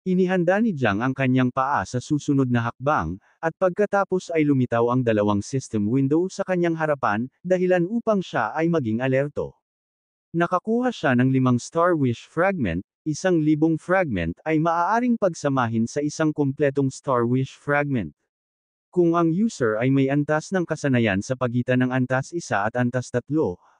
Inihanda ni Jiang ang kanyang paa sa susunod na hakbang, at pagkatapos ay lumitaw ang dalawang system window sa kanyang harapan, dahilan upang siya ay maging alerto. Nakakuha siya ng 5 star wish fragment, 1,000 fragment ay maaaring pagsamahin sa isang kumpletong star wish fragment. Kung ang user ay may antas ng kasanayan sa pagitan ng antas 1 at antas 3,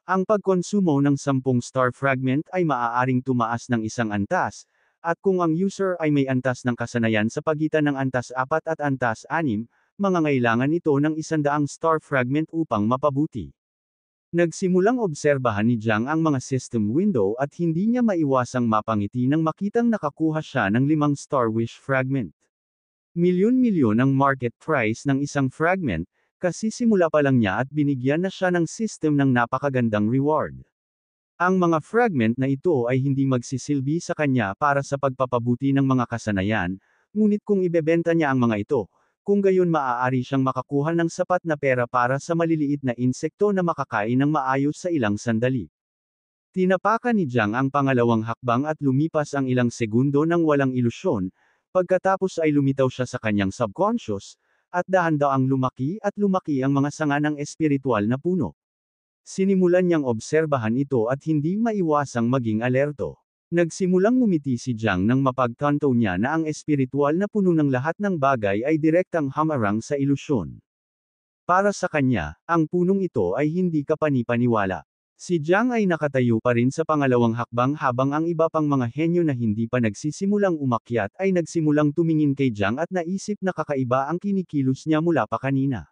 ang pagkonsumo ng 10 star fragment ay maaaring tumaas ng isang antas, at kung ang user ay may antas ng kasanayan sa pagitan ng antas 4 at antas 6, mangangailangan ito ng 100 star fragment upang mapabuti. Nagsimulang obserbahan ni Jiang ang mga system window at hindi niya maiwasang mapangiti nang makitang nakakuha siya ng 5 star wish fragment. Milyon-milyon ang market price ng isang fragment, kasi simula pa lang niya at binigyan na siya ng system ng napakagandang reward. Ang mga fragment na ito ay hindi magsisilbi sa kanya para sa pagpapabuti ng mga kasanayan, ngunit kung ibebenta niya ang mga ito, kung gayon maaari siyang makakuha ng sapat na pera para sa maliliit na insekto na makakain ng maayos sa ilang sandali. Tinapakan ni Jiang ang pangalawang hakbang at lumipas ang ilang segundo nang walang ilusyon, pagkatapos ay lumitaw siya sa kanyang subconscious, at dahan-daang lumaki at lumaki ang mga sanga ng espiritual na puno. Sinimulan niyang obserbahan ito at hindi maiwasang maging alerto. Nagsimulang ngumiti si Jiang nang mapagtanto niya na ang espiritual na puno ng lahat ng bagay ay direktang hamarang sa ilusyon. Para sa kanya, ang punong ito ay hindi kapani-paniwala. Si Jiang ay nakatayo pa rin sa pangalawang hakbang habang ang iba pang mga henyo na hindi pa nagsisimulang umakyat ay nagsimulang tumingin kay Jiang at naisip na kakaiba ang kinikilos niya mula pa kanina.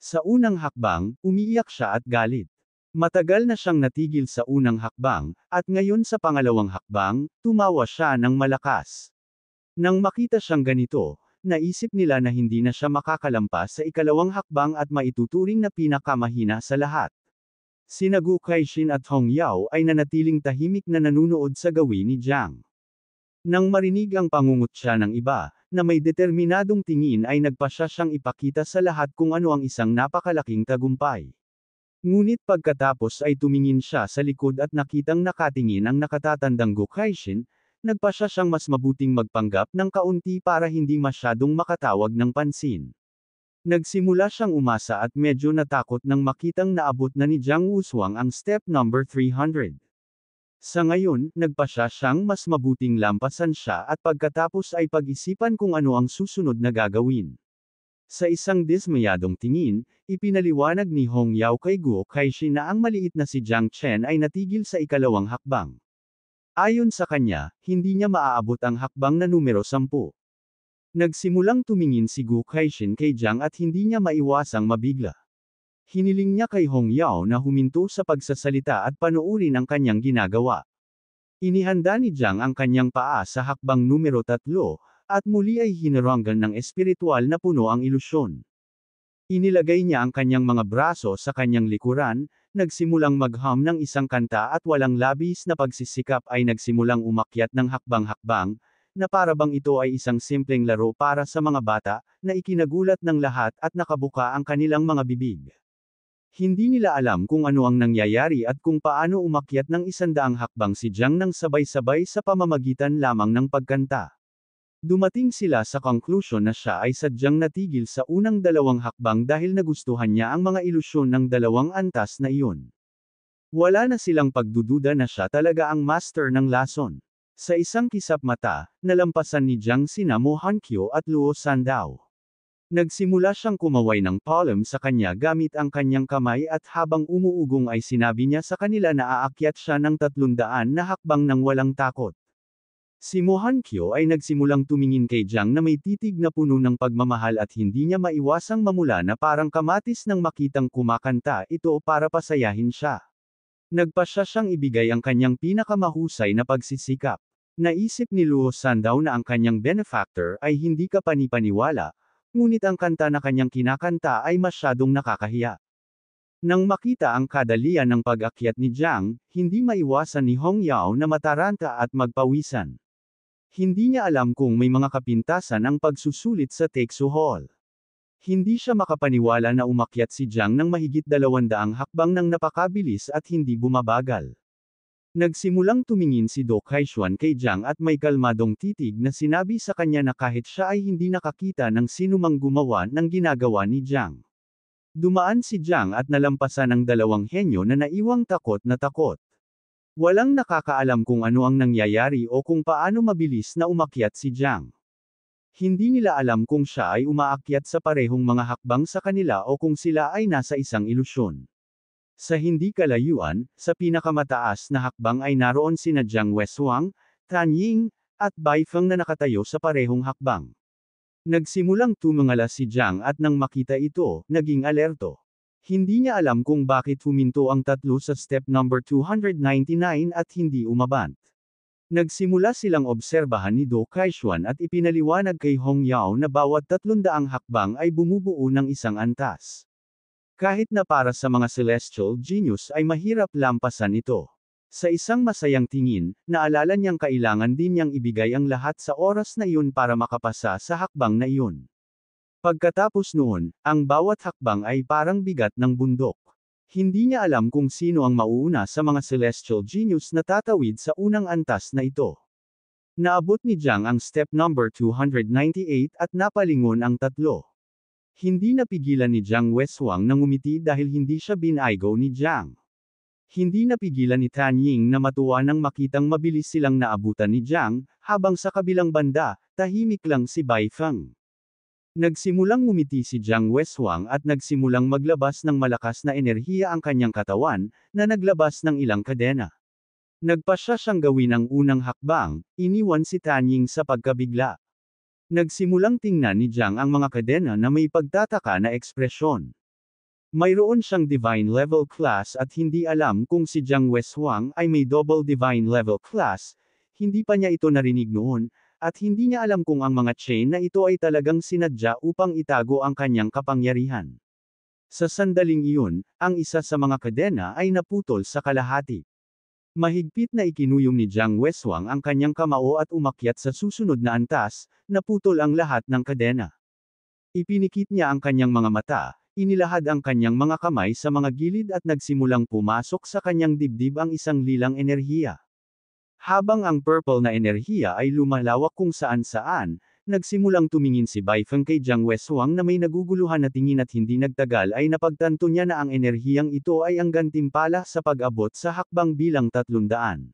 Sa unang hakbang, umiiyak siya at galit. Matagal na siyang natigil sa unang hakbang, at ngayon sa pangalawang hakbang, tumawa siya ng malakas. Nang makita siyang ganito, naisip nila na hindi na siya makakalampas sa ikalawang hakbang at maituturing na pinakamahina sa lahat. Sina Gu Kaixin at Hong Yao ay nanatiling tahimik na nanunood sa gawin ni Jiang. Nang marinig ang pangungutya ng iba, na may determinadong tingin ay nagpasya siyang ipakita sa lahat kung ano ang isang napakalaking tagumpay. Ngunit pagkatapos ay tumingin siya sa likod at nakitang nakatingin ang nakatatandang Gu Kaixin, nagpasya siyang mas mabuting magpanggap ng kaunti para hindi masyadong makatawag ng pansin. Nagsimula siyang umasa at medyo natakot nang makitang naabot na ni Jiang Wushuang ang step number 300. Sa ngayon, nagpasya siyang mas mabuting lampasan siya at pagkatapos ay pag-isipan kung ano ang susunod na gagawin. Sa isang dismayadong tingin, ipinaliwanag ni Hong Yao kay Gu Kaixin na ang maliit na si Jiang Chen ay natigil sa ikalawang hakbang. Ayon sa kanya, hindi niya maaabot ang hakbang na numero 10. Nagsimulang tumingin si Gu Kaixin kay Jiang at hindi niya maiwasang mabigla. Hiniling niya kay Hong Yao na huminto sa pagsasalita at panoorin ang kanyang ginagawa. Inihanda ni Jiang ang kanyang paa sa hakbang numero 3, at muli ay hinaranggan ng espiritual na puno ang ilusyon. Inilagay niya ang kanyang mga braso sa kanyang likuran, nagsimulang magham ng isang kanta at walang labis na pagsisikap ay nagsimulang umakyat ng hakbang-hakbang, na parabang ito ay isang simpleng laro para sa mga bata, na ikinagulat ng lahat at nakabuka ang kanilang mga bibig. Hindi nila alam kung ano ang nangyayari at kung paano umakyat ng 100 hakbang si Jiang nang sabay-sabay sa pamamagitan lamang ng pagkanta. Dumating sila sa conclusion na siya ay sadyang natigil sa unang dalawang hakbang dahil nagustuhan niya ang mga ilusyon ng dalawang antas na iyon. Wala na silang pagdududa na siya talaga ang master ng lason. Sa isang kisap mata, nalampasan ni Jiang sina Mo Hankyo at Luo Sandao. Nagsimula siyang kumaway ng palm sa kanya gamit ang kanyang kamay at habang umuugong ay sinabi niya sa kanila na aakyat siya ng 300 na hakbang nang walang takot. Si Mo Hankyo ay nagsimulang tumingin kay Jiang na may titig na puno ng pagmamahal at hindi niya maiwasang mamula na parang kamatis nang makitang kumakanta ito para pasayahin siya. Nagpasya siyang ibigay ang kanyang pinakamahusay na pagsisikap. Naisip ni Luo Sandao na ang kanyang benefactor ay hindi kapani-paniwala, ngunit ang kanta na kanyang kinakanta ay masyadong nakakahiya. Nang makita ang kadalian ng pag-akyat ni Jiang, hindi maiwasan ni Hong Yao na mataranta at magpawisan. Hindi niya alam kung may mga kapintasan ang pagsusulit sa Tekso Hall. Hindi siya makapaniwala na umakyat si Jiang ng mahigit 200 hakbang ng napakabilis at hindi bumabagal. Nagsimulang tumingin si Do Kaixuan kay Jiang at may kalmadong titig na sinabi sa kanya na kahit siya ay hindi nakakita ng sinumang gumawa ng ginagawa ni Jiang. Dumaan si Jiang at nalampasan ang dalawang henyo na naiwang takot na takot. Walang nakakaalam kung ano ang nangyayari o kung paano mabilis na umakyat si Jiang. Hindi nila alam kung siya ay umaakyat sa parehong mga hakbang sa kanila o kung sila ay nasa isang ilusyon. Sa hindi kalayuan, sa pinakamataas na hakbang ay naroon sina Jiang Weishuang, Tan Ying, at Bai Feng na nakatayo sa parehong hakbang. Nagsimulang tumangala si Jiang at nang makita ito, naging alerto. Hindi niya alam kung bakit huminto ang tatlo sa step number 299 at hindi umabant. Nagsimula silang obserbahan ni Do Kaixuan at ipinaliwanag kay Hong Yao na bawat 300 hakbang ay bumubuo ng isang antas. Kahit na para sa mga celestial genius ay mahirap lampasan ito. Sa isang masayang tingin, naalala niyang kailangan din niyang ibigay ang lahat sa oras na iyon para makapasa sa hakbang na iyon. Pagkatapos noon, ang bawat hakbang ay parang bigat ng bundok. Hindi niya alam kung sino ang mauuna sa mga celestial genius na tatawid sa unang antas na ito. Naabot ni Jiang ang step number 298 at napalingon ang tatlo. Hindi napigilan ni Jiang Weishuang na ngumiti dahil hindi siya binaygo ni Jiang. Hindi napigilan ni Tan Ying na matuwa nang makitang mabilis silang naabutan ni Jiang, habang sa kabilang banda, tahimik lang si Bai Feng. Nagsimulang ngumiti si Jiang Weishuang at nagsimulang maglabas ng malakas na enerhiya ang kanyang katawan, na naglabas ng ilang kadena. Nagpasya siyang gawin ang unang hakbang, iniwan si Tan Ying sa pagkabigla. Nagsimulang tingnan ni Jiang ang mga kadena na may pagtataka na ekspresyon. Mayroon siyang divine level class at hindi alam kung si Jiang Weishuang ay may double divine level class, hindi pa niya ito narinig noon, at hindi niya alam kung ang mga chain na ito ay talagang sinadya upang itago ang kanyang kapangyarihan. Sa sandaling iyon, ang isa sa mga kadena ay naputol sa kalahati. Mahigpit na ikinuyom ni Jiang Weishuang ang kanyang kamao at umakyat sa susunod na antas, naputol ang lahat ng kadena. Ipinikit niya ang kanyang mga mata, inilahad ang kanyang mga kamay sa mga gilid at nagsimulang pumasok sa kanyang dibdib ang isang lilang enerhiya. Habang ang purple na enerhiya ay lumalawak kung saan-saan, nagsimulang tumingin si Bai Feng kay Jiang Weishuang na may naguguluhan na tingin at hindi nagtagal ay napagtanto niya na ang enerhiyang ito ay ang gantimpala sa pag-abot sa hakbang bilang 300.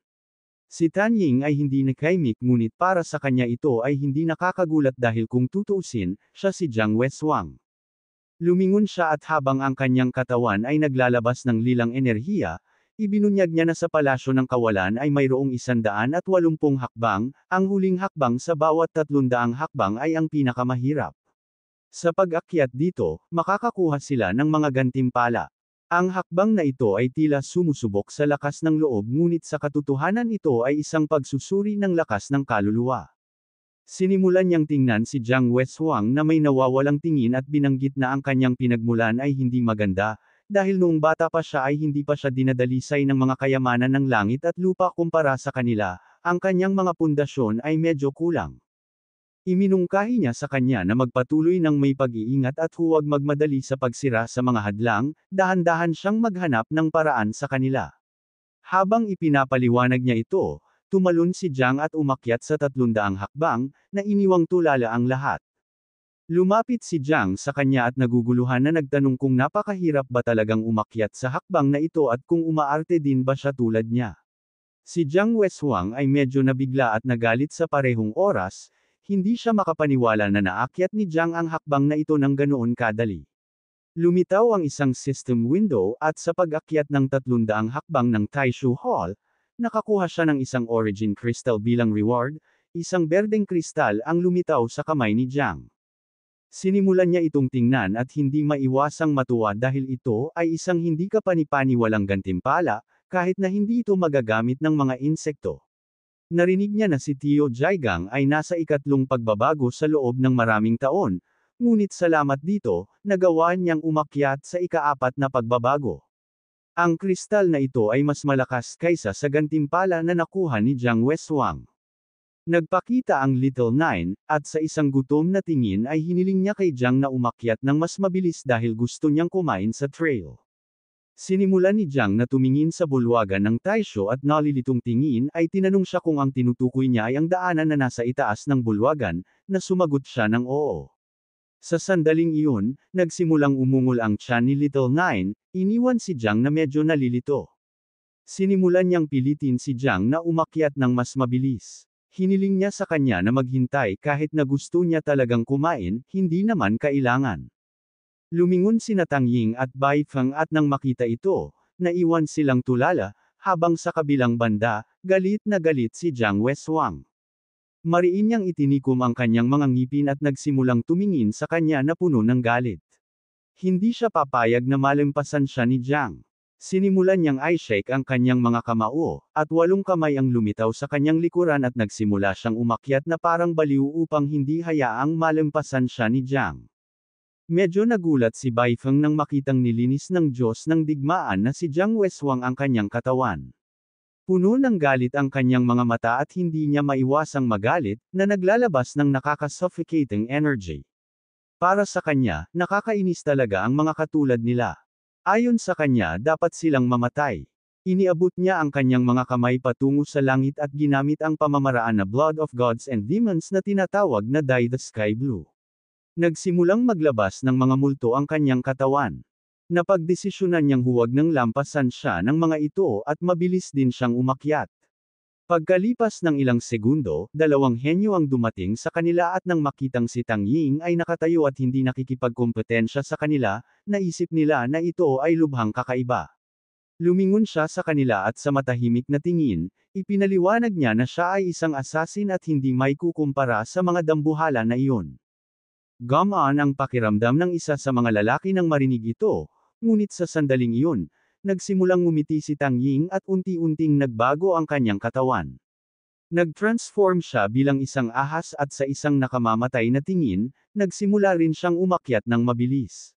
Si Tan Ying ay hindi nakaimik ngunit para sa kanya ito ay hindi nakakagulat dahil kung tutuusin, siya si Jiang Weishuang. Lumingon siya at habang ang kanyang katawan ay naglalabas ng lilang enerhiya, ibinunyag niya na sa palasyo ng kawalan ay mayroong 180 hakbang, ang huling hakbang sa bawat 300 hakbang ay ang pinakamahirap. Sa pag-akyat dito, makakakuha sila ng mga gantimpala. Ang hakbang na ito ay tila sumusubok sa lakas ng loob ngunit sa katotohanan ito ay isang pagsusuri ng lakas ng kaluluwa. Sinimulan niyang tingnan si Jiang Weishuang na may nawawalang tingin at binanggit na ang kanyang pinagmulan ay hindi maganda, dahil noong bata pa siya ay hindi pa siya dinadalisay ng mga kayamanan ng langit at lupa kumpara sa kanila, ang kanyang mga pundasyon ay medyo kulang. Iminungkahi niya sa kanya na magpatuloy ng may pag-iingat at huwag magmadali sa pagsira sa mga hadlang, dahan-dahan siyang maghanap ng paraan sa kanila. Habang ipinapaliwanag niya ito, tumalon si Jiang at umakyat sa 300 hakbang, na iniwang tulala ang lahat. Lumapit si Jiang sa kanya at naguguluhan na nagtanong kung napakahirap ba talagang umakyat sa hakbang na ito at kung umaarte din ba siya tulad niya. Si Jiang Weishuang ay medyo nabigla at nagalit sa parehong oras, hindi siya makapaniwala na naakyat ni Jiang ang hakbang na ito ng ganoon kadali. Lumitaw ang isang system window at sa pag-akyat ng 300 hakbang ng Taishu Hall, nakakuha siya ng isang origin crystal bilang reward, isang berdeng kristal ang lumitaw sa kamay ni Jiang. Sinimulan niya itong tingnan at hindi maiwasang matuwa dahil ito ay isang hindi kapanipaniwalang gantimpala, kahit na hindi ito magagamit ng mga insekto. Narinig niya na si Tio Jaigang ay nasa ikatlong pagbabago sa loob ng maraming taon, ngunit salamat dito, nagawa niyang umakyat sa ika-4 na pagbabago. Ang kristal na ito ay mas malakas kaysa sa gantimpala na nakuha ni Jiang Weishuang. Nagpakita ang Little Nine, at sa isang gutom na tingin ay hiniling niya kay Jiang na umakyat ng mas mabilis dahil gusto niyang kumain sa trail. Sinimulan ni Jiang na tumingin sa bulwagan ng Taisho at nalilitong tingin ay tinanong siya kung ang tinutukoy niya ay ang daanan na nasa itaas ng bulwagan, na sumagot siya ng oo. Sa sandaling iyon, nagsimulang umungol ang tiyan ni Little Nine, iniwan si Jiang na medyo nalilito. Sinimulan niyang pilitin si Jiang na umakyat ng mas mabilis. Hiniling niya sa kanya na maghintay kahit na gusto niya talagang kumain, hindi naman kailangan. Lumingon sina Tang Ying at Bai Feng at nang makita ito, naiwan silang tulala, habang sa kabilang banda, galit na galit si Jiang Westwang. Mariin niyang itinikom ang kanyang mga ngipin at nagsimulang tumingin sa kanya na puno ng galit. Hindi siya papayag na malampasan siya ni Jiang. Sinimulan niyang i-shake ang kanyang mga kamao, at 8 kamay ang lumitaw sa kanyang likuran at nagsimula siyang umakyat na parang baliw upang hindi hayaang malampasan siya ni Jiang. Medyo nagulat si Bai Feng nang makitang nilinis ng Diyos ng digmaan na si Jiang Westwang ang kanyang katawan. Puno ng galit ang kanyang mga mata at hindi niya maiwasang magalit, na naglalabas ng nakaka-suffocating energy. Para sa kanya, nakakainis talaga ang mga katulad nila. Ayon sa kanya, dapat silang mamatay. Iniabot niya ang kanyang mga kamay patungo sa langit at ginamit ang pamamaraan na Blood of Gods and Demons na tinatawag na Dye the Sky Blue. Nagsimulang maglabas ng mga multo ang kanyang katawan. Napagdesisyonan niyang huwag nang lampasan siya ng mga ito at mabilis din siyang umakyat. Pagkalipas ng ilang segundo, 2 henyo ang dumating sa kanila at nang makitang si Tang Ying ay nakatayo at hindi nakikipagkompetensya sa kanila, naisip nila na ito ay lubhang kakaiba. Lumingon siya sa kanila at sa matahimik na tingin, ipinaliwanag niya na siya ay isang assassin at hindi may kukumpara sa mga dambuhala na iyon. Gumaan ang pakiramdam ng isa sa mga lalaki nang marinig ito, ngunit sa sandaling iyon, nagsimulang ngumiti si Tang Ying at unti-unting nagbago ang kanyang katawan. Nag-transform siya bilang isang ahas at sa isang nakamamatay na tingin, nagsimula rin siyang umakyat ng mabilis.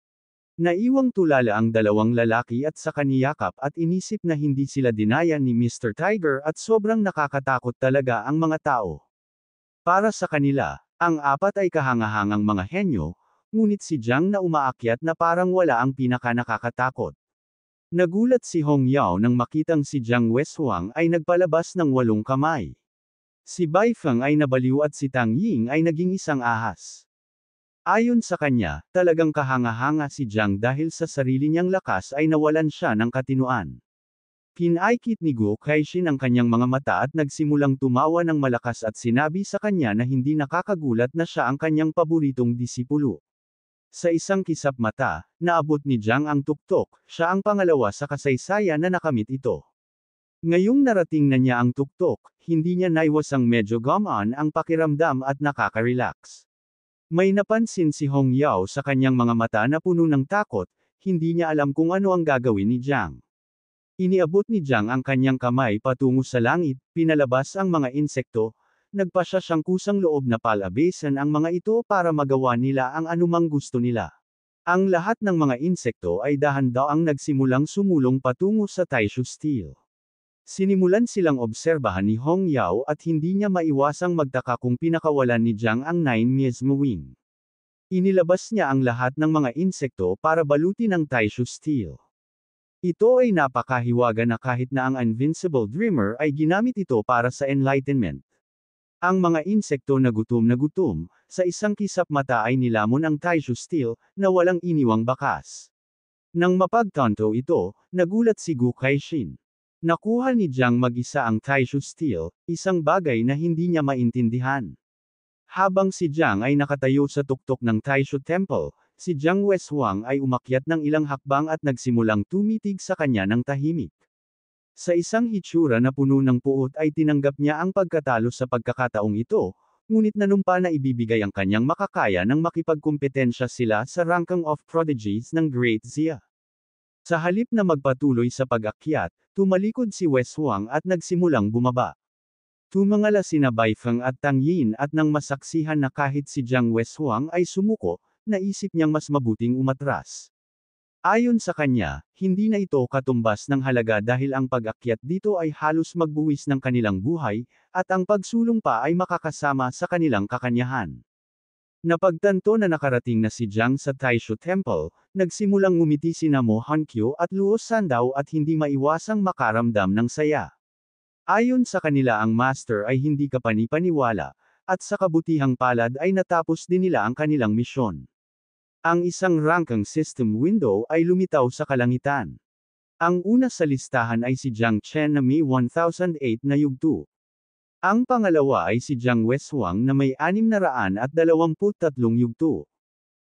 Naiwang tulala ang 2 lalaki at sa kaniyakap at inisip na hindi sila dinaya ni Mr. Tiger at sobrang nakakatakot talaga ang mga tao. Para sa kanila, ang 4 ay kahangahangang mga henyo, ngunit si Jiang na umaakyat na parang wala ang pinaka-nakakatakot. Nagulat si Hong Yao nang makitang si Jiang Westwang ay nagpalabas ng 8 kamay. Si Bai Feng ay nabaliw at si Tang Ying ay naging isang ahas. Ayon sa kanya, talagang kahanga-hanga si Jiang dahil sa sarili niyang lakas ay nawalan siya ng katinuan. Pinaikit ni Guo Kaixin ang kanyang mga mata at nagsimulang tumawa ng malakas at sinabi sa kanya na hindi nakakagulat na siya ang kanyang paboritong disipulo. Sa isang kisap mata, naabot ni Jiang ang tuktok, siya ang pangalawa sa kasaysayan na nakamit ito. Ngayong narating na niya ang tuktok, hindi niya naiwasang medyo gumaan ang pakiramdam at nakaka-relax. May napansin si Hong Yao sa kanyang mga mata na puno ng takot, hindi niya alam kung ano ang gagawin ni Jiang. Iniabot ni Jiang ang kanyang kamay patungo sa langit, pinalabas ang mga insekto, nagpasya siyang kusang loob na palabasan ang mga ito para magawa nila ang anumang gusto nila. Ang lahat ng mga insekto ay dahan-daang nagsimulang sumulong patungo sa Taisho Steel. Sinimulan silang obserbahan ni Hong Yao at hindi niya maiwasang magtaka kung pinakawalan ni Jiang ang 9 mismo wing. Inilabas niya ang lahat ng mga insekto para balutin ang Taisho Steel. Ito ay napakahiwaga na kahit na ang Invincible Dreamer ay ginamit ito para sa enlightenment. Ang mga insekto na gutom, sa isang kisap mata ay nilamon ang Taisho Steel, na walang iniwang bakas. Nang mapagtanto ito, nagulat si Guo Kaixin. Nakuha ni Jiang mag-isa ang Taisho Steel, isang bagay na hindi niya maintindihan. Habang si Jiang ay nakatayo sa tuktok ng Taisho Temple, si Jiang Westwang ay umakyat ng ilang hakbang at nagsimulang tumitig sa kanya ng tahimik. Sa isang hitsura na puno ng puot ay tinanggap niya ang pagkatalo sa pagkakataong ito, ngunit nanumpa na ibibigay ang kanyang makakaya nang makipagkumpetensya sila sa Ranking of Prodigies ng Great Zia. Sa halip na magpatuloy sa pag-akyat, tumalikod si Westwang at nagsimulang bumaba. Tumangala sina Bai Feng at Tang Yin at nang masaksihan na kahit si Jiang Westwang ay sumuko, naisip niyang mas mabuting umatras. Ayon sa kanya, hindi na ito katumbas ng halaga dahil ang pag-akyat dito ay halos magbuwis ng kanilang buhay, at ang pagsulong pa ay makakasama sa kanilang kakanyahan. Napagtanto na nakarating na si Jiang sa Taishu Temple, nagsimulang ngumiti sina Mo Hankyu at Luo Sandaw at hindi maiwasang makaramdam ng saya. Ayon sa kanila ang master ay hindi kapani-paniwala, at sa kabutihang palad ay natapos din nila ang kanilang misyon. Ang isang ranking system window ay lumitaw sa kalangitan. Ang una sa listahan ay si Jiang Chen na may 1008 na yugto. Ang pangalawa ay si Jiang Weshuang na may 623 yugto.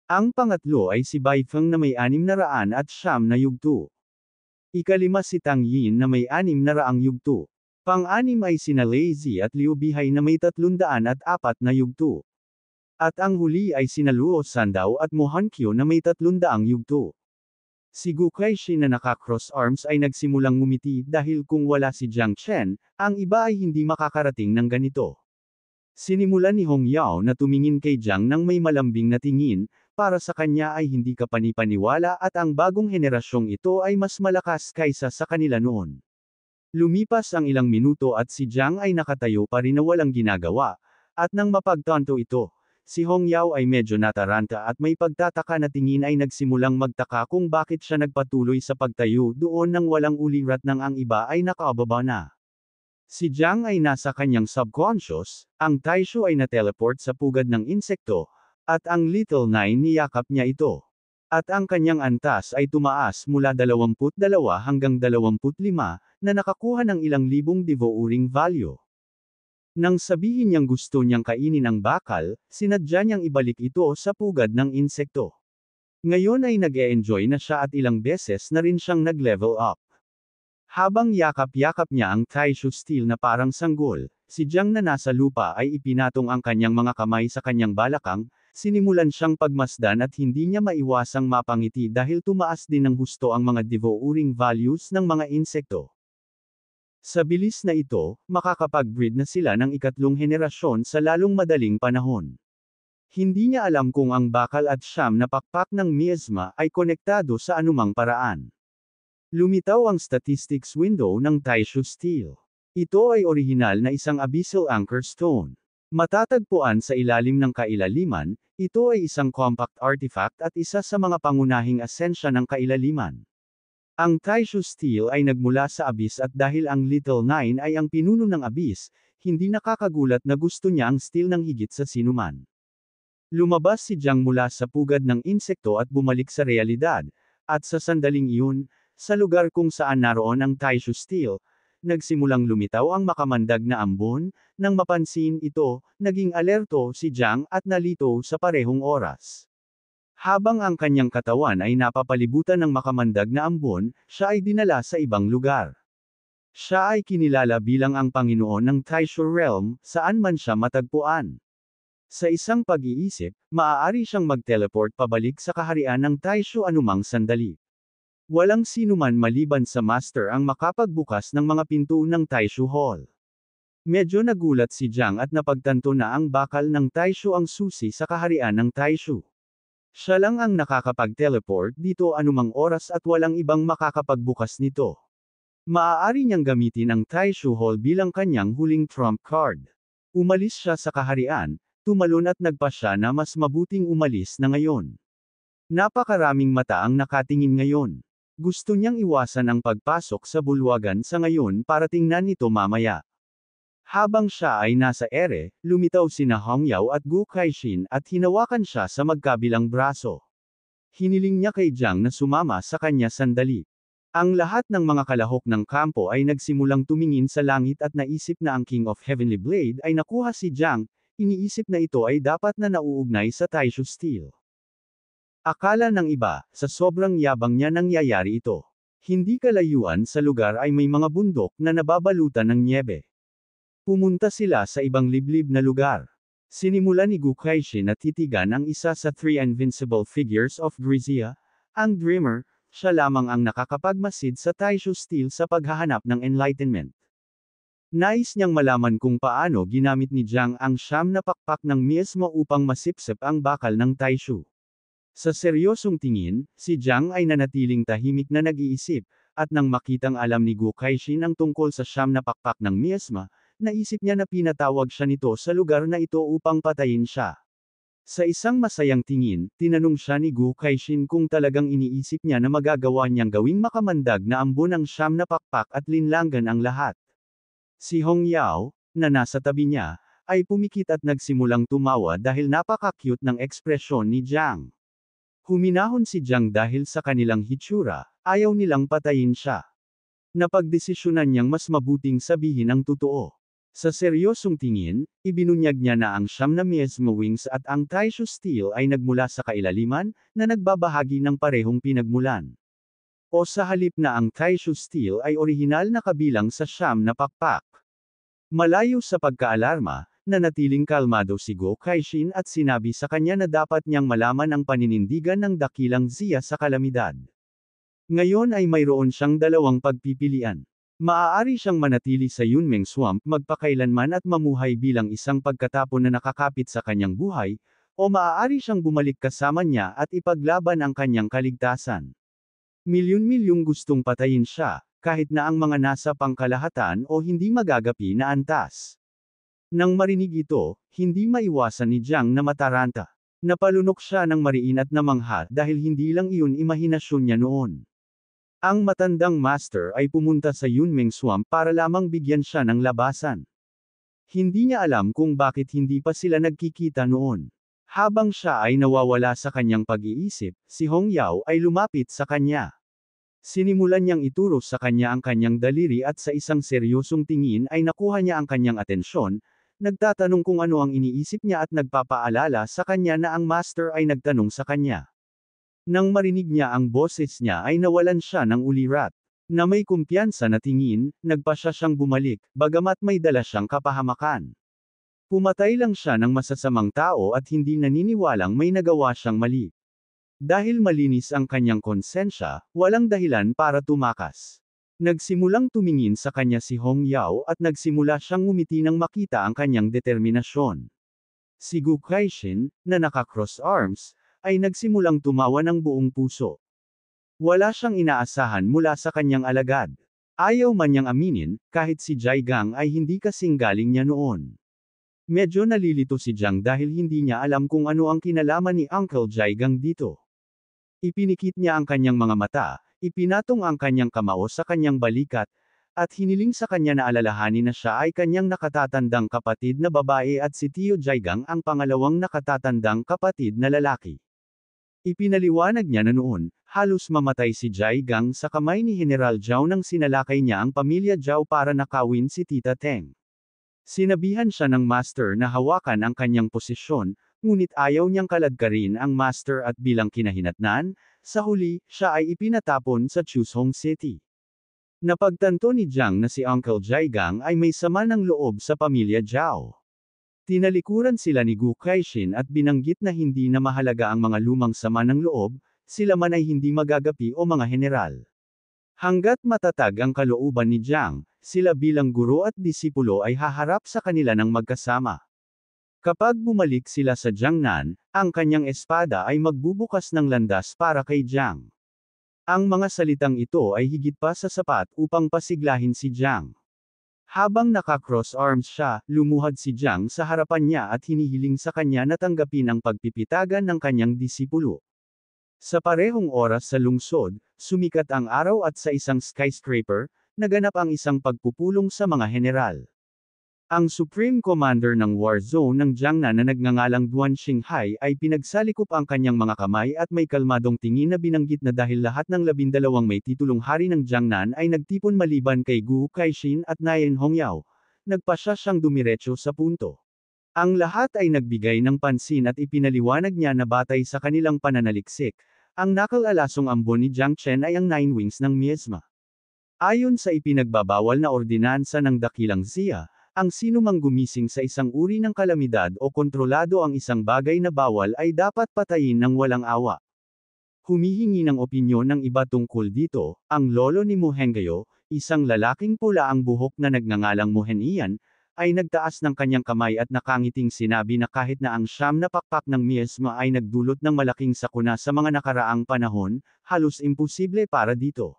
Ang pangatlo ay si Bai Feng na may 609 na yugto. Ikalima si Tang Yin na may 600 yugto. Pang-anim ay sina Lei Zi at Liu Bihai na may 304 na yugto. At ang huli ay sina Luo Sandaw at Mo Hankyu na may 300 yugto. Si Gu Kaixin na naka-cross arms ay nagsimulang ngumiti dahil kung wala si Jiang Chen, ang iba ay hindi makakarating ng ganito. Sinimulan ni Hong Yao na tumingin kay Jiang nang may malambing na tingin, para sa kanya ay hindi kapani-paniwala at ang bagong henerasyong ito ay mas malakas kaysa sa kanila noon. Lumipas ang ilang minuto at si Jiang ay nakatayo pa rin na walang ginagawa, at nang mapagtanto ito, si Hong Yao ay medyo nataranta at may pagtataka na tingin ay nagsimulang magtaka kung bakit siya nagpatuloy sa pagtayo doon nang walang ulirat nang ang iba ay nakababa na. Si Jiang ay nasa kanyang subconscious, ang Taishu ay na-teleport sa pugad ng insekto, at ang Little Nine niyakap niya ito. At ang kanyang antas ay tumaas mula 22 hanggang 25 na nakakuha ng ilang libong devouring value. Nang sabihin niyang gusto niyang kainin ang bakal, sinadya niyang ibalik ito sa pugad ng insekto. Ngayon ay nag-e-enjoy na siya at ilang beses na rin siyang nag-level up. Habang yakap-yakap niya ang Taishu steel na parang sanggol, si Jiang na nasa lupa ay ipinatong ang kanyang mga kamay sa kanyang balakang, sinimulan siyang pagmasdan at hindi niya maiwasang mapangiti dahil tumaas din ng husto ang mga devouring values ng mga insekto. Sa bilis na ito, makakapag-breed na sila ng ikatlong henerasyon sa lalong madaling panahon. Hindi niya alam kung ang bakal at siyam na pakpak ng miasma ay konektado sa anumang paraan. Lumitaw ang statistics window ng Taishu Steel. Ito ay orihinal na isang abyssal anchor stone. Matatagpuan sa ilalim ng kailaliman, ito ay isang compact artifact at isa sa mga pangunahing asensya ng kailaliman. Ang Taishu Steel ay nagmula sa abyss at dahil ang Little Nine ay ang pinuno ng abyss, hindi nakakagulat na gusto niya ang steel ng higit sa sinuman. Lumabas si Jiang mula sa pugad ng insekto at bumalik sa realidad, at sa sandaling iyon, sa lugar kung saan naroon ang Taishu Steel, nagsimulang lumitaw ang makamandag na ambon, nang mapansin ito, naging alerto si Jiang at nalito sa parehong oras. Habang ang kanyang katawan ay napapalibutan ng makamandag na ambon, siya ay dinala sa ibang lugar. Siya ay kinilala bilang ang Panginoon ng Taishu Realm, saan man siya matagpuan. Sa isang pag-iisip, maaari siyang mag-teleport pabalik sa kaharian ng Taishu anumang sandali. Walang sinuman maliban sa Master ang makapagbukas ng mga pinto ng Taishu Hall. Medyo nagulat si Jiang at napagtanto na ang bakal ng Taishu ang susi sa kaharian ng Taishu. Siya lang ang nakakapag-teleport dito anumang oras at walang ibang makakapagbukas nito. Maaari niyang gamitin ang Taishu Hall bilang kanyang huling trump card. Umalis siya sa kaharian, tumalon at nagpa siya na mas mabuting umalis na ngayon. Napakaraming mata ang nakatingin ngayon. Gusto niyang iwasan ang pagpasok sa bulwagan sa ngayon para tingnan ito mamaya. Habang siya ay nasa ere, lumitaw sina Hong Yao at Gu Kaixin at hinawakan siya sa magkabilang braso. Hiniling niya kay Jiang na sumama sa kanya sandali. Ang lahat ng mga kalahok ng kampo ay nagsimulang tumingin sa langit at naisip na ang King of Heavenly Blade ay nakuha si Jiang, iniisip na ito ay dapat na nauugnay sa Taishu Steel. Akala ng iba, sa sobrang yabang niya nangyayari ito. Hindi kalayuan sa lugar ay may mga bundok na nababalutan ng nyebe. Pumunta sila sa ibang liblib na lugar. Sinimula ni Gu Kaixin na titigan ang isa sa 3 invincible figures of Grizia, ang Dreamer, siya lamang ang nakakapagmasid sa Taishu Steel sa paghahanap ng enlightenment. Nais niyang malaman kung paano ginamit ni Jiang ang siyam na pakpak ng miasma upang masipsip ang bakal ng Taishu. Sa seryosong tingin, si Jiang ay nanatiling tahimik na nag-iisip, at nang makitang alam ni Gu Kaixin ang tungkol sa siyam na pakpak ng miasma, naisip niya na pinatawag siya nito sa lugar na ito upang patayin siya. Sa isang masayang tingin, tinanong siya ni Gu Kaishin kung talagang iniisip niya na magagawa niyang gawing makamandag na ambon ang siyam na pakpak at linlangan ang lahat. Si Hong Yao, na nasa tabi niya, ay pumikit at nagsimulang tumawa dahil napaka-cute ng ekspresyon ni Jiang. Huminahon si Jiang dahil sa kanilang hitsura, ayaw nilang patayin siya. Napagdesisyonan niyang mas mabuting sabihin ang totoo. Sa seryosong tingin, ibinunyag niya na ang siyam na Miasma Wings at ang Taisho Steel ay nagmula sa kailaliman, na nagbabahagi ng parehong pinagmulan. O sa halip na ang Taisho Steel ay orihinal na kabilang sa siyam na pakpak. Malayo sa pagkaalarma, nanatiling kalmado si Go Kaishin at sinabi sa kanya na dapat niyang malaman ang paninindigan ng dakilang Zia sa kalamidad. Ngayon ay mayroon siyang dalawang pagpipilian. Maaari siyang manatili sa Yunmeng Swamp magpakailanman at mamuhay bilang isang pagkatapon na nakakapit sa kanyang buhay, o maaari siyang bumalik kasama niya at ipaglaban ang kanyang kaligtasan. Milyon-milyong gustong patayin siya, kahit na ang mga nasa pangkalahatan o hindi magagapi na antas. Nang marinig ito, hindi maiwasan ni Jiang na mataranta. Napalunok siya ng mariin at namangha dahil hindi lang iyon imahinasyon niya noon. Ang matandang master ay pumunta sa Yunmeng Swamp para lamang bigyan siya ng labasan. Hindi niya alam kung bakit hindi pa sila nagkikita noon. Habang siya ay nawawala sa kanyang pag-iisip, si Hong Yao ay lumapit sa kanya. Sinimulan niyang ituro sa kanya ang kanyang daliri at sa isang seryosong tingin ay nakuha niya ang kanyang atensyon, nagtatanong kung ano ang iniisip niya at nagpapaalala sa kanya na ang master ay nagtanong sa kanya. Nang marinig niya ang boses niya ay nawalan siya ng ulirat. Na may kumpiyansa na tingin, nagpasya siyang bumalik, bagamat may dala siyang kapahamakan. Pumatay lang siya ng masasamang tao at hindi naniniwalang may nagawa siyang mali. Dahil malinis ang kanyang konsensya, walang dahilan para tumakas. Nagsimulang tumingin sa kanya si Hong Yao at nagsimula siyang ngumiti nang makita ang kanyang determinasyon. Si Gu Kaishin, na naka-cross arms, ay nagsimulang tumawa ng buong puso. Wala siyang inaasahan mula sa kanyang alagad. Ayaw man niyang aminin, kahit si Jai Gang ay hindi kasing galing niya noon. Medyo nalilito si Jiang dahil hindi niya alam kung ano ang kinalaman ni Uncle Jai Gang dito. Ipinikit niya ang kanyang mga mata, ipinatong ang kanyang kamao sa kanyang balikat, at hiniling sa kanya na alalahanin na siya ay kanyang nakatatandang kapatid na babae at si Tio Jai Gang ang pangalawang nakatatandang kapatid na lalaki. Ipinaliwanag niya na noon, halos mamatay si Jai Gang sa kamay ni General Zhao nang sinalakay niya ang pamilya Zhao para nakawin si Tita Teng. Sinabihan siya ng master na hawakan ang kanyang posisyon, ngunit ayaw niyang kaladkarin ang master at bilang kinahinatnan, sa huli, siya ay ipinatapon sa Chusong City. Napagtanto ni Jiang na si Uncle Jai Gang ay may sama ng loob sa pamilya Zhao. Tinalikuran sila ni Gu Kaishin at binanggit na hindi na mahalaga ang mga lumang sama ng loob, sila man ay hindi magagapi o mga general. Hanggat matatag ang kalooban ni Jiang, sila bilang guro at disipulo ay haharap sa kanila ng magkasama. Kapag bumalik sila sa Jiangnan, ang kanyang espada ay magbubukas ng landas para kay Jiang. Ang mga salitang ito ay higit pa sa sapat upang pasiglahin si Jiang. Habang naka-cross arms siya, lumuhad si Jiang sa harapan niya at hinihiling sa kanya na tanggapin ang pagpipitagan ng kanyang disipulo. Sa parehong oras sa lungsod, sumikat ang araw at sa isang skyscraper, naganap ang isang pagpupulong sa mga general. Ang Supreme Commander ng War Zone ng Jiangnan na nagngangalang Duan Xinghai ay pinagsalikop ang kanyang mga kamay at may kalmadong tingin na binanggit na dahil lahat ng 12 may titulong hari ng Jiangnan ay nagtipon maliban kay Gu Kaishin at Nayan Hongyao, nagpasya siyang dumiretso sa punto. Ang lahat ay nagbigay ng pansin at ipinaliwanag niya na batay sa kanilang pananaliksik, ang nakalalasong ambon ni Jiang Chen ay ang 9 wings ng miasma. Ayon sa ipinagbabawal na ordinansa ng dakilang Zia, ang sinumang gumising sa isang uri ng kalamidad o kontrolado ang isang bagay na bawal ay dapat patayin ng walang awa. Humihingi ng opinyon ng iba tungkol dito, ang lolo ni Mu Henggayo, isang lalaking pula ang buhok na nagngangalang Mu Henian, ay nagtaas ng kanyang kamay at nakangiting sinabi na kahit na ang siyam na pakpak ng miasma ay nagdulot ng malaking sakuna sa mga nakaraang panahon, halos imposible para dito.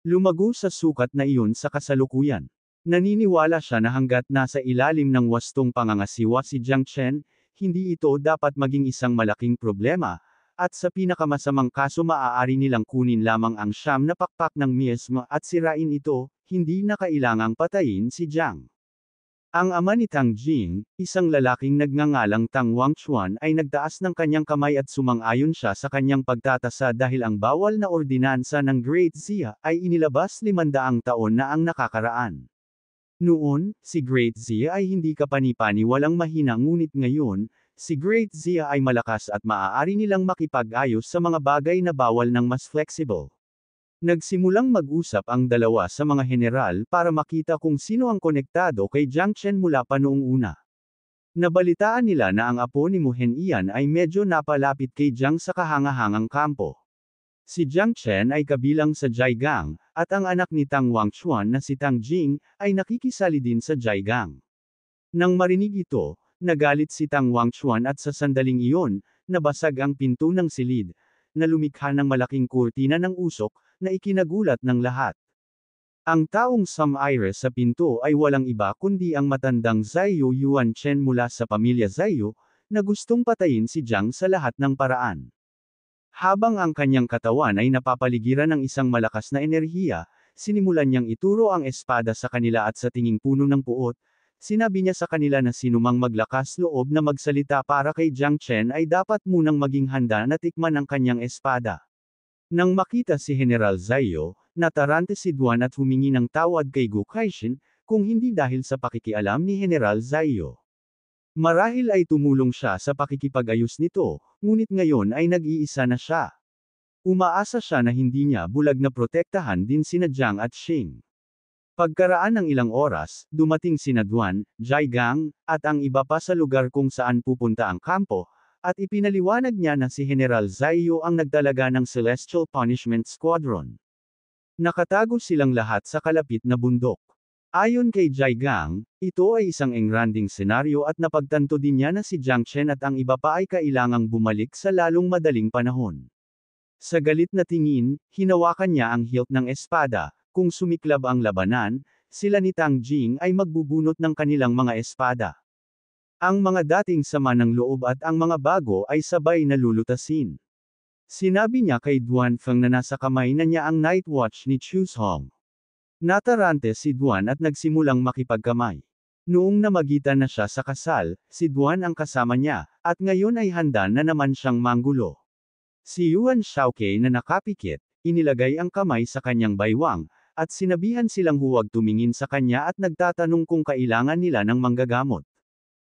Lumago sa sukat na iyon sa kasalukuyan. Naniniwala siya na hanggat nasa ilalim ng wastong pangangasiwa si Jiang Chen, hindi ito dapat maging isang malaking problema, at sa pinakamasamang kaso maaari nilang kunin lamang ang siyam na pakpak ng mismo at sirain ito, hindi na kailangang patayin si Jiang. Ang ama ni Tang Jing, isang lalaking nagngangalang Tang Wangchuan ay nagtaas ng kanyang kamay at sumang-ayon siya sa kanyang pagtatasa dahil ang bawal na ordinansa ng Great Xia ay inilabas 500 taon na ang nakakaraan. Noon, si Great Xia ay hindi kapani-pani walang mahina ngunit ngayon, si Great Xia ay malakas at maaari nilang makipag-ayos sa mga bagay na bawal ng mas flexible. Nagsimulang mag-usap ang dalawa sa mga general para makita kung sino ang konektado kay Jiang Chen mula pa noong una. Nabalitaan nila na ang apo ni Mu Henian ay medyo napalapit kay Jiang sa kahangahangang kampo. Si Jiang Chen ay kabilang sa Jiaigang, at ang anak ni Tang Wangchuan na si Tang Jing, ay nakikisali din sa Jiaigang. Nang marinig ito, nagalit si Tang Wangchuan at sa sandaling iyon, nabasag ang pinto ng silid, na lumikha ng malaking kurtina ng usok, na ikinagulat ng lahat. Ang taong sumire sa pinto ay walang iba kundi ang matandang Zaiyu Yuan Chen mula sa pamilya Zaiyu, na gustong patayin si Jiang sa lahat ng paraan. Habang ang kanyang katawan ay napapaligiran ng isang malakas na enerhiya, sinimulan niyang ituro ang espada sa kanila at sa tinging puno ng puot, sinabi niya sa kanila na sinumang maglakas loob na magsalita para kay Jiang Chen ay dapat munang maging handa na tikman ang kanyang espada. Nang makita si General Zaiyu, natarante si Duan at humingi ng tawad kay Gu Kaixin, kung hindi dahil sa pakikialam ni General Zaiyu. Marahil ay tumulong siya sa pakikipag-ayos nito, ngunit ngayon ay nag-iisa na siya. Umaasa siya na hindi niya bulag na protektahan din sina Jiang at Xing. Pagkaraan ng ilang oras, dumating sina Duan, Jiaigang, at ang iba pa sa lugar kung saan pupunta ang kampo, at ipinaliwanag niya na si General Zaiyu ang nagdalaga ng Celestial Punishment Squadron. Nakatago silang lahat sa kalapit na bundok. Ayon kay Jiaigang, ito ay isang engranding senaryo at napagtanto din niya na si Jiang Chen at ang iba pa ay kailangang bumalik sa lalong madaling panahon. Sa galit na tingin, hinawakan niya ang hilt ng espada. Kung sumiklab ang labanan, sila ni Tang Jing ay magbubunot ng kanilang mga espada. Ang mga dating sama ng loob at ang mga bago ay sabay na lulutasin. Sinabi niya kay Duan Feng na nasa kamay na niya ang Night Watch ni Chu Hong. Natarante si Duan at nagsimulang makipagkamay. Noong namagitan na siya sa kasal, si Duan ang kasama niya, at ngayon ay handa na naman siyang manggulo. Si Yuan Shaokei na nakapikit, inilagay ang kamay sa kanyang baywang, at sinabihan silang huwag tumingin sa kanya at nagtatanong kung kailangan nila ng manggagamot.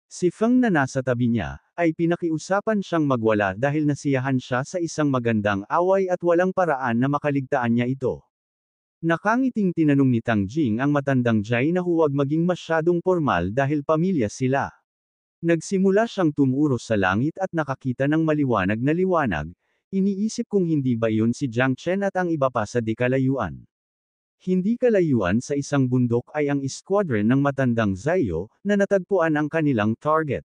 Si Feng na nasa tabi niya, ay pinakiusapan siyang magwala dahil nasiyahan siya sa isang magandang away at walang paraan na makaligtaan niya ito. Nakangiting tinanong ni Tang Jing ang matandang Jai na huwag maging masyadong formal dahil pamilya sila. Nagsimula siyang tumuro sa langit at nakakita ng maliwanag na liwanag, iniisip kung hindi ba iyon si Jiang Chen at ang iba pa sa di kalayuan. Hindi kalayuan sa isang bundok ay ang squadron ng matandang Zaiyu, na natagpuan ang kanilang target.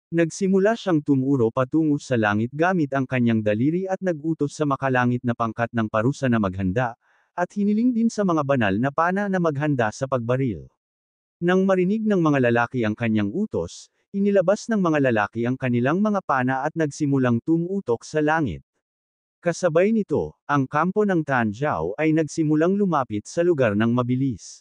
Nagsimula siyang tumuro patungo sa langit gamit ang kanyang daliri at nag-utos sa makalangit na pangkat ng parusa na maghanda, at hiniling din sa mga banal na pana na maghanda sa pagbaril. Nang marinig ng mga lalaki ang kanyang utos, inilabas ng mga lalaki ang kanilang mga pana at nagsimulang tumutok sa langit. Kasabay nito, ang kampo ng Tanjiao ay nagsimulang lumapit sa lugar ng mabilis.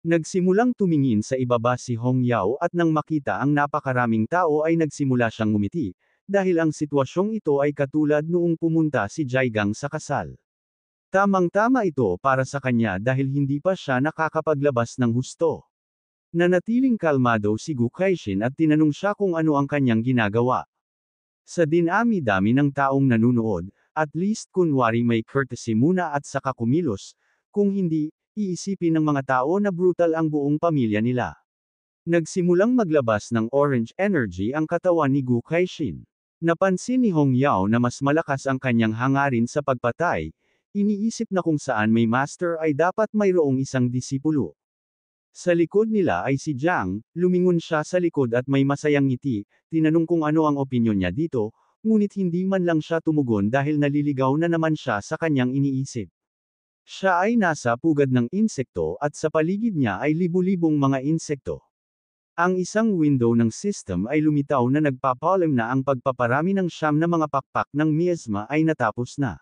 Nagsimulang tumingin sa ibaba si Hong Yao at nang makita ang napakaraming tao ay nagsimula siyang ngumiti, dahil ang sitwasyong ito ay katulad noong pumunta si Jiaigang sa kasal. Tamang-tama ito para sa kanya dahil hindi pa siya nakakapaglabas ng husto. Nanatiling kalmado si Gu Kaixin at tinanong siya kung ano ang kanyang ginagawa. Sa dinami-dami ng taong nanunood, at least kunwari may courtesy muna at saka kumilos, kung hindi, iisipin ng mga tao na brutal ang buong pamilya nila. Nagsimulang maglabas ng orange energy ang katawan ni Gu Kaixin. Napansin ni Hong Yao na mas malakas ang kanyang hangarin sa pagpatay, iniisip na kung saan may master ay dapat mayroong isang disipulo. Sa likod nila ay si Jiang, lumingon siya sa likod at may masayang ngiti, tinanong kung ano ang opinyon niya dito, ngunit hindi man lang siya tumugon dahil naliligaw na naman siya sa kanyang iniisip. Siya ay nasa pugad ng insekto at sa paligid niya ay libu-libong mga insekto. Ang isang window ng system ay lumitaw na nagpapalim na ang pagpaparami ng siyam na mga pakpak ng miasma ay natapos na.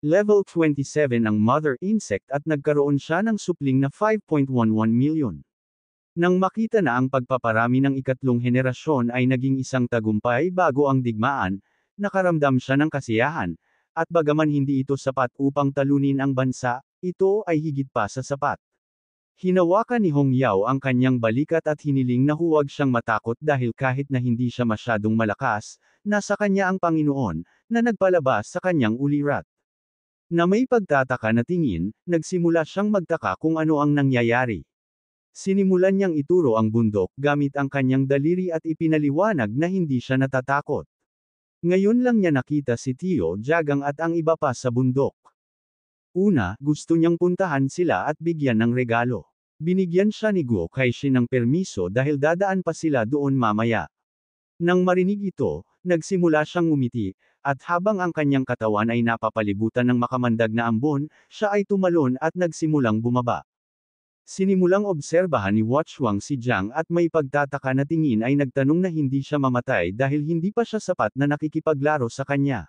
Level 27 ang mother insect at nagkaroon siya ng supling na 5.11 million. Nang makita na ang pagpaparami ng ikatlong henerasyon ay naging isang tagumpay bago ang digmaan, nakaramdam siya ng kasiyahan, at bagaman hindi ito sapat upang talunin ang bansa, ito ay higit pa sa sapat. Hinawakan ni Hong Yao ang kanyang balikat at hiniling na huwag siyang matakot dahil kahit na hindi siya masyadong malakas, nasa kanya ang Panginoon, na nagpalabas sa kanyang ulirat. Na may pagtataka na tingin, nagsimula siyang magtaka kung ano ang nangyayari. Sinimulan niyang ituro ang bundok gamit ang kanyang daliri at ipinaliwanag na hindi siya natatakot. Ngayon lang niya nakita si Tio Jagang at ang iba pa sa bundok. Una, gusto niyang puntahan sila at bigyan ng regalo. Binigyan siya ni Guo Kaixin ng permiso dahil dadaan pa sila doon mamaya. Nang marinig ito, nagsimula siyang ngumiti, at habang ang kanyang katawan ay napapalibutan ng makamandag na ambon, siya ay tumalon at nagsimulang bumaba. Sinimulang obserbahan ni Watchwang si Jiang at may pagtataka na tingin ay nagtanong na hindi siya mamatay dahil hindi pa siya sapat na nakikipaglaro sa kanya.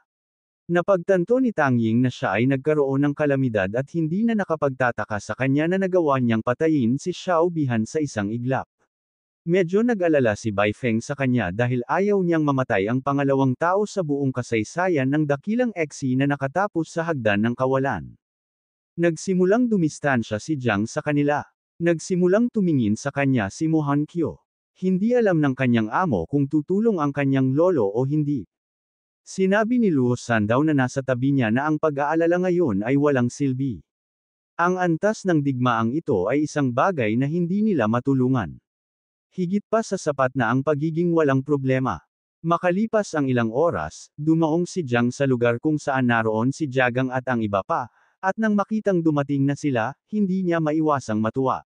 Napagtanto ni Tang Ying na siya ay nagkaroon ng kalamidad at hindi na nakapagtataka sa kanya na nagawa niyang patayin si Xiao Bihan sa isang iglap. Medyo nag-alala si Bai Feng sa kanya dahil ayaw niyang mamatay ang pangalawang tao sa buong kasaysayan ng dakilang Exi na nakatapos sa hagdan ng kawalan. Nagsimulang dumistansya si Jiang sa kanila. Nagsimulang tumingin sa kanya si Mo Han Kyo. Hindi alam ng kanyang amo kung tutulong ang kanyang lolo o hindi. Sinabi ni Luo Sandaw na nasa tabi niya na ang pag-aalala ngayon ay walang silbi. Ang antas ng digmaang ito ay isang bagay na hindi nila matulungan. Higit pa sa sapat na ang pagiging walang problema. Makalipas ang ilang oras, dumaong si Jiang sa lugar kung saan naroon si Jagang at ang iba pa, at nang makitang dumating na sila, hindi niya maiwasang matuwa.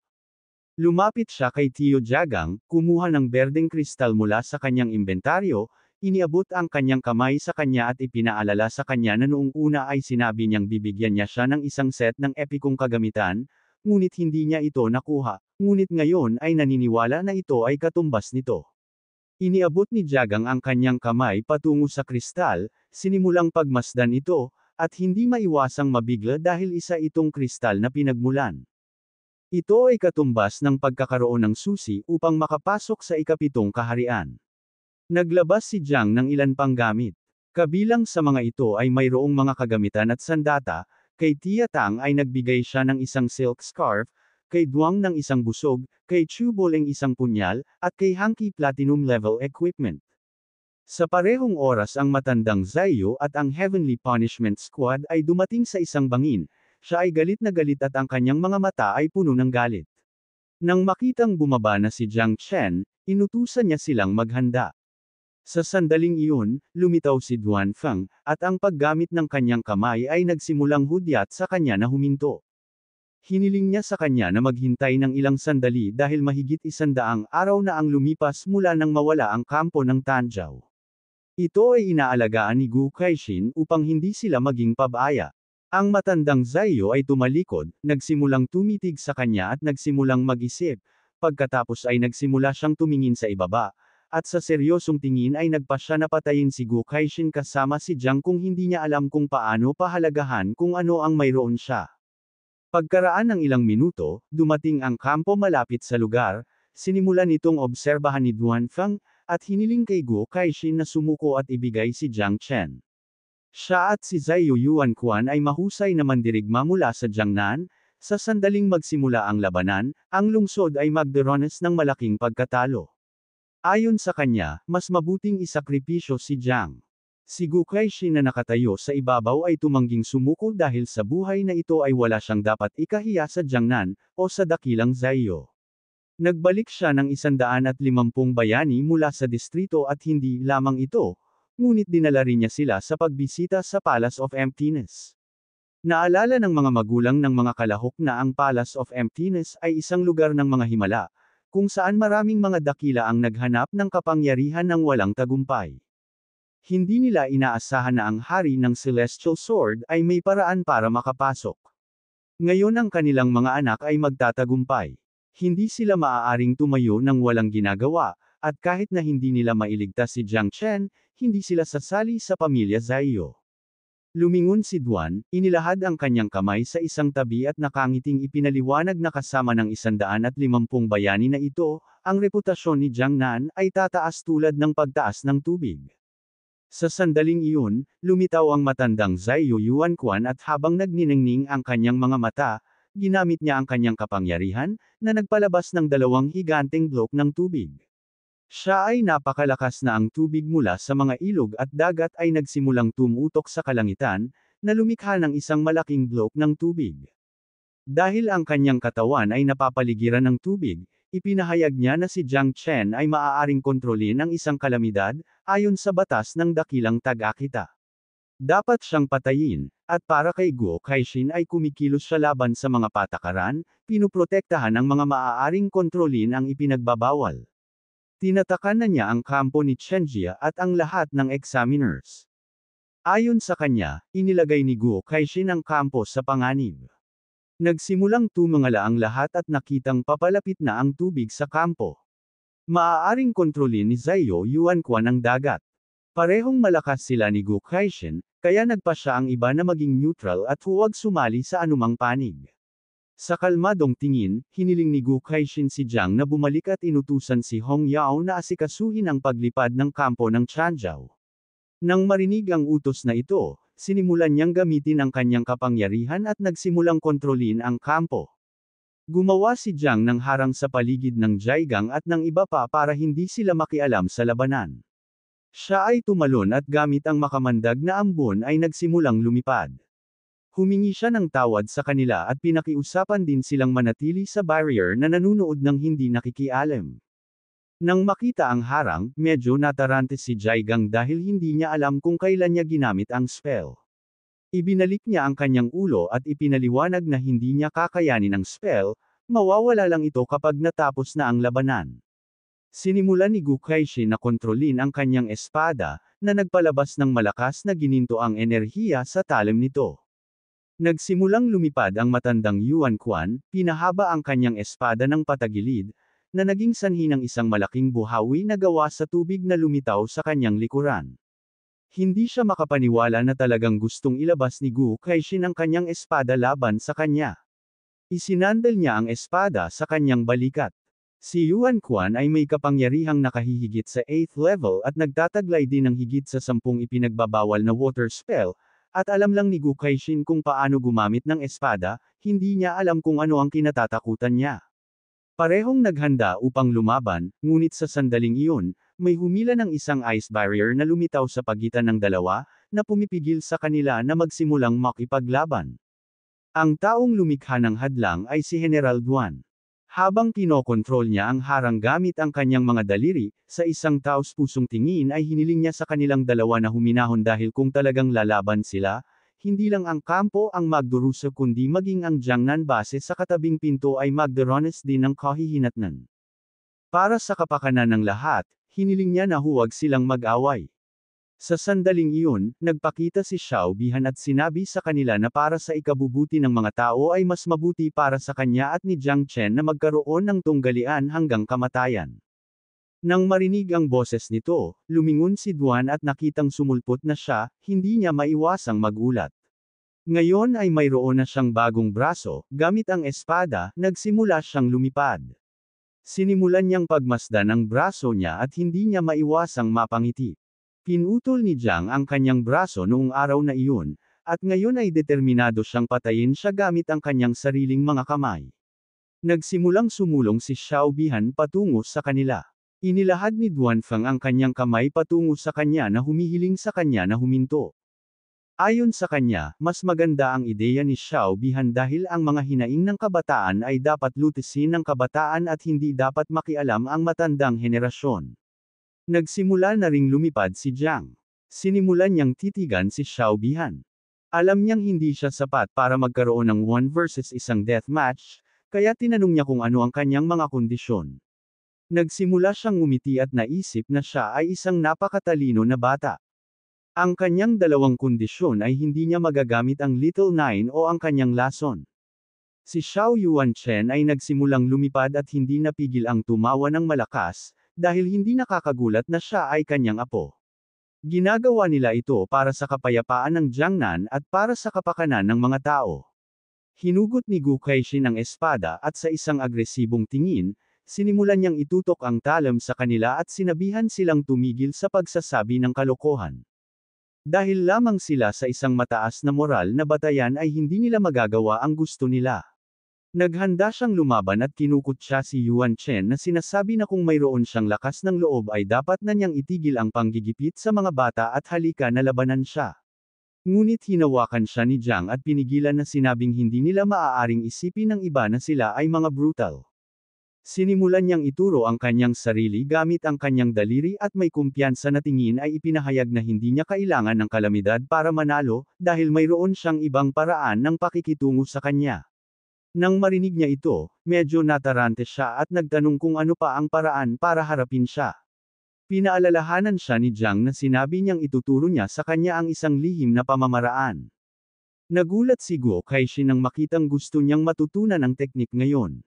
Lumapit siya kay Tio Jagang, kumuha ng berdeng kristal mula sa kanyang inventaryo, iniabot ang kanyang kamay sa kanya at ipinaalala sa kanya na noong una ay sinabi niyang bibigyan niya siya ng isang set ng epikong kagamitan, ngunit hindi niya ito nakuha, ngunit ngayon ay naniniwala na ito ay katumbas nito. Iniabot ni Jagang ang kanyang kamay patungo sa kristal, sinimulang pagmasdan ito, at hindi maiwasang mabigla dahil isa itong kristal na pinagmulan. Ito ay katumbas ng pagkakaroon ng susi upang makapasok sa ikapitong kaharian. Naglabas si Jiang ng ilan pang gamit. Kabilang sa mga ito ay mayroong mga kagamitan at sandata, kay Tia Tang ay nagbigay siya ng isang silk scarf, kay Duang ng isang busog, kay Chu Boleng isang punyal, at kay Hanky platinum level equipment. Sa parehong oras ang matandang Zayu at ang Heavenly Punishment Squad ay dumating sa isang bangin, siya ay galit na galit at ang kanyang mga mata ay puno ng galit. Nang makitang bumaba na si Jiang Chen, inutusan niya silang maghanda. Sa sandaling iyon, lumitaw si Duan Feng, at ang paggamit ng kanyang kamay ay nagsimulang hudyat sa kanya na huminto. Hiniling niya sa kanya na maghintay ng ilang sandali dahil mahigit 100 araw na ang lumipas mula nang mawala ang kampo ng Tanjao. Ito ay inaalagaan ni Gu Kaixin upang hindi sila maging pabaya. Ang matandang Zayu ay tumalikod, nagsimulang tumitig sa kanya at nagsimulang mag-isip, pagkatapos ay nagsimula siyang tumingin sa ibaba. At sa seryosong tingin ay nagpasya na patayin si Gu Kaixin kasama si Jiang kung hindi niya alam kung paano pahalagahan kung ano ang mayroon siya. Pagkaraan ng ilang minuto, dumating ang kampo malapit sa lugar, sinimulan itong obserbahan ni Duan Feng, at hiniling kay Gu Kaixin na sumuko at ibigay si Jiang Chen. Siya at si Zayu Yuanquan ay mahusay na mandirigma mula sa Jiangnan, sa sandaling magsimula ang labanan, ang lungsod ay magdaranas ng malaking pagkatalo. Ayon sa kanya, mas mabuting isakripisyo si Jiang. Si Gu Kaixin na nakatayo sa ibabaw ay tumangging sumuko dahil sa buhay na ito ay wala siyang dapat ikahiya sa Jiangnan, o sa dakilang Zayu. Nagbalik siya ng 150 bayani mula sa distrito at hindi lamang ito, ngunit dinala rin niya sila sa pagbisita sa Palace of Emptiness. Naalala ng mga magulang ng mga kalahok na ang Palace of Emptiness ay isang lugar ng mga himala, kung saan maraming mga dakila ang naghanap ng kapangyarihan ng walang tagumpay. Hindi nila inaasahan na ang hari ng Celestial Sword ay may paraan para makapasok. Ngayon ang kanilang mga anak ay magtatagumpay. Hindi sila maaaring tumayo ng walang ginagawa, at kahit na hindi nila mailigtas si Jiang Chen, hindi sila sasali sa pamilya Zaiyo. Lumingon si Duan, inilahad ang kanyang kamay sa isang tabi at nakangiting ipinaliwanag na kasama ng 150 bayani na ito, ang reputasyon ni Jiang Nan ay tataas tulad ng pagtaas ng tubig. Sa sandaling iyon, lumitaw ang matandang Zaiyo Yuanquan at habang nagniningning ang kanyang mga mata, ginamit niya ang kanyang kapangyarihan, na nagpalabas ng 2 higanteng blok ng tubig. Siya ay napakalakas na ang tubig mula sa mga ilog at dagat ay nagsimulang tumutok sa kalangitan, na lumikha ng isang malaking blok ng tubig. Dahil ang kanyang katawan ay napapaligiran ng tubig, ipinahayag niya na si Jiang Chen ay maaaring kontrolin ang isang kalamidad, ayon sa batas ng dakilang tag-akita. Dapat siyang patayin, at para kay Guo Kaixin ay kumikilos siya laban sa mga patakaran, pinuprotektahan ang mga maaaring kontrolin ang ipinagbabawal. Tinatakan na niya ang kampo ni Chenjia at ang lahat ng examiners. Ayon sa kanya, inilagay ni Guo Kaixin ang kampo sa panganib. Nagsimulang tumingala ang lahat at nakitang papalapit na ang tubig sa kampo. Maaaring kontrolin ni Zaiyo Yuanquan ang dagat. Parehong malakas sila ni Guo Kaixin, kaya nagpa siya ang iba na maging neutral at huwag sumali sa anumang panig. Sa kalmadong tingin, hiniling ni Guo Kaixin si Jiang na bumalik at inutusan si Hong Yao na asikasuhin ang paglipad ng kampo ng Changzhou. Nang marinig ang utos na ito, sinimulan niyang gamitin ang kanyang kapangyarihan at nagsimulang kontrolin ang kampo. Gumawa si Jiang ng harang sa paligid ng Jiaigang at ng iba pa para hindi sila makialam sa labanan. Siya ay tumalon at gamit ang makamandag na ambon ay nagsimulang lumipad. Humingi siya ng tawad sa kanila at pinakiusapan din silang manatili sa barrier na nanunood ng hindi nakikialam. Nang makita ang harang, medyo natarante si Jiaigang dahil hindi niya alam kung kailan niya ginamit ang spell. Ibinalik niya ang kanyang ulo at ipinaliwanag na hindi niya kakayanin ang spell, mawawala lang ito kapag natapos na ang labanan. Sinimulan ni Guo Kaixin na kontrolin ang kanyang espada, na nagpalabas ng malakas na gininto ang enerhiya sa talim nito. Nagsimulang lumipad ang matandang Yuanquan, pinahaba ang kanyang espada ng patagilid, na naging sanhi ng isang malaking buhawi na gawa sa tubig na lumitaw sa kanyang likuran. Hindi siya makapaniwala na talagang gustong ilabas ni Guo Kaixin ang kanyang espada laban sa kanya. Isinandal niya ang espada sa kanyang balikat. Si Yuanquan ay may kapangyarihang nakahihigit sa 8th level at nagtataglay din ng higit sa 10 ipinagbabawal na water spell, at alam lang ni Guo Kaixin kung paano gumamit ng espada, hindi niya alam kung ano ang kinatatakutan niya. Parehong naghanda upang lumaban, ngunit sa sandaling iyon, may humila ng isang ice barrier na lumitaw sa pagitan ng dalawa, na pumipigil sa kanila na magsimulang makipaglaban. Ang taong lumikha ng hadlang ay si General Duan. Habang kinokontrol niya ang harang gamit ang kanyang mga daliri, sa isang taos-pusong tingin ay hiniling niya sa kanilang dalawa na huminahon dahil kung talagang lalaban sila, hindi lang ang kampo ang magdurusa kundi maging ang Jiangnan base sa katabing pinto ay magdaranas din ng kahihinatnan. Para sa kapakanan ng lahat, hiniling niya na huwag silang mag-away. Sa sandaling iyon, nagpakita si Xiao Bihan at sinabi sa kanila na para sa ikabubuti ng mga tao ay mas mabuti para sa kanya at ni Jiang Chen na magkaroon ng tunggalian hanggang kamatayan. Nang marinig ang boses nito, lumingon si Duan at nakitang sumulpot na siya, hindi niya maiwasang magulat. Ngayon ay mayroon na siyang bagong braso, gamit ang espada, nagsimula siyang lumipad. Sinimulan niyang pagmasdan ang braso niya at hindi niya maiwasang mapangiti. Pinutol ni Jiang ang kanyang braso noong araw na iyon, at ngayon ay determinado siyang patayin siya gamit ang kanyang sariling mga kamay. Nagsimulang sumulong si Xiao Bihan patungo sa kanila. Inilahad ni Duanfang ang kanyang kamay patungo sa kanya na humihiling sa kanya na huminto. Ayon sa kanya, mas maganda ang ideya ni Xiao Bihan dahil ang mga hinaing ng kabataan ay dapat lutisin ng kabataan at hindi dapat makialam ang matandang henerasyon. Nagsimula na ring lumipad si Jiang. Sinimulan niyang titigan si Xiao Bihan. Alam niyang hindi siya sapat para magkaroon ng 1 versus 1 deathmatch, kaya tinanong niya kung ano ang kanyang mga kondisyon. Nagsimula siyang ngumiti at naisip na siya ay isang napakatalino na bata. Ang kanyang dalawang kondisyon ay hindi niya magagamit ang Little Nine o ang kanyang lason. Si Xiao Yuanchen ay nagsimulang lumipad at hindi napigil ang tumawa ng malakas, dahil hindi nakakagulat na siya ay kanyang apo. Ginagawa nila ito para sa kapayapaan ng Jiangnan at para sa kapakanan ng mga tao. Hinugot ni Gu Kaixin ang espada at sa isang agresibong tingin, sinimulan niyang itutok ang talam sa kanila at sinabihan silang tumigil sa pagsasabi ng kalokohan. Dahil lamang sila sa isang mataas na moral na batayan ay hindi nila magagawa ang gusto nila. Naghanda siyang lumaban at kinukutya si Yuan Chen na sinasabi na kung mayroon siyang lakas ng loob ay dapat na niyang itigil ang panggigipit sa mga bata at halika na labanan siya. Ngunit hinawakan siya ni Jiang at pinigilan na sinabing hindi nila maaaring isipin ng iba na sila ay mga brutal. Sinimulan niyang ituro ang kanyang sarili gamit ang kanyang daliri at may kumpiyansa na tingin ay ipinahayag na hindi niya kailangan ng kalamidad para manalo, dahil mayroon siyang ibang paraan ng pakikitungo sa kanya. Nang marinig niya ito, medyo natarante siya at nagtanong kung ano pa ang paraan para harapin siya. Pinaalalahanan siya ni Jiang na sinabi niyang ituturo niya sa kanya ang isang lihim na pamamaraan. Nagulat si Guo Kaixin nang makitang gusto niyang matutunan ang teknik ngayon.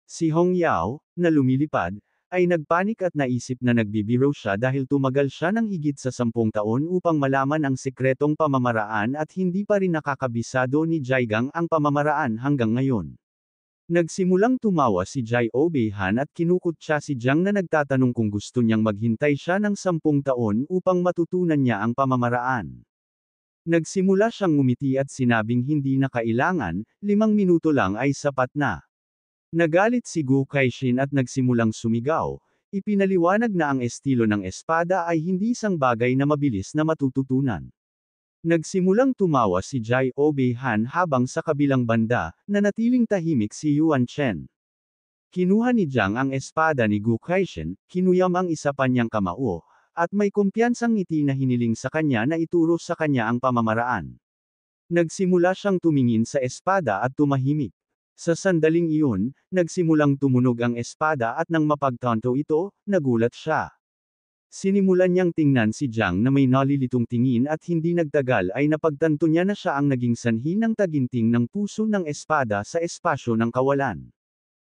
Si Hong Yao, na lumilipad, ay nagpanik at naisip na nagbibiro siya dahil tumagal siya ng higit sa 10 taon upang malaman ang sikretong pamamaraan at hindi pa rin nakakabisado ni Jiaigang ang pamamaraan hanggang ngayon. Nagsimulang tumawa si Jai Obeihan at kinukutya si Jiang na nagtatanong kung gusto niyang maghintay siya ng 10 taon upang matutunan niya ang pamamaraan. Nagsimula siyang ngumiti at sinabing hindi na kailangan, 5 minuto lang ay sapat na. Nagalit si Gu Kaixin at nagsimulang sumigaw. Ipinaliwanag na ang estilo ng espada ay hindi isang bagay na mabilis na matututunan. Nagsimulang tumawa si Jai Obeihan habang sa kabilang banda, nanatiling tahimik si Yuan Chen. Kinuha ni Jiang ang espada ni Gu Kaixin, kinuyam ang isa pa niyang kamao, at may kumpiyansang ngiti na hiniling sa kanya na ituro sa kanya ang pamamaraan. Nagsimula siyang tumingin sa espada at tumahimik. Sa sandaling iyon, nagsimulang tumunog ang espada at nang mapagtanto ito, nagulat siya. Sinimulan niyang tingnan si Jiang na may nalilitong tingin at hindi nagtagal ay napagtanto niya na siya ang naging sanhi ng taginting ng puso ng espada sa espasyo ng kawalan.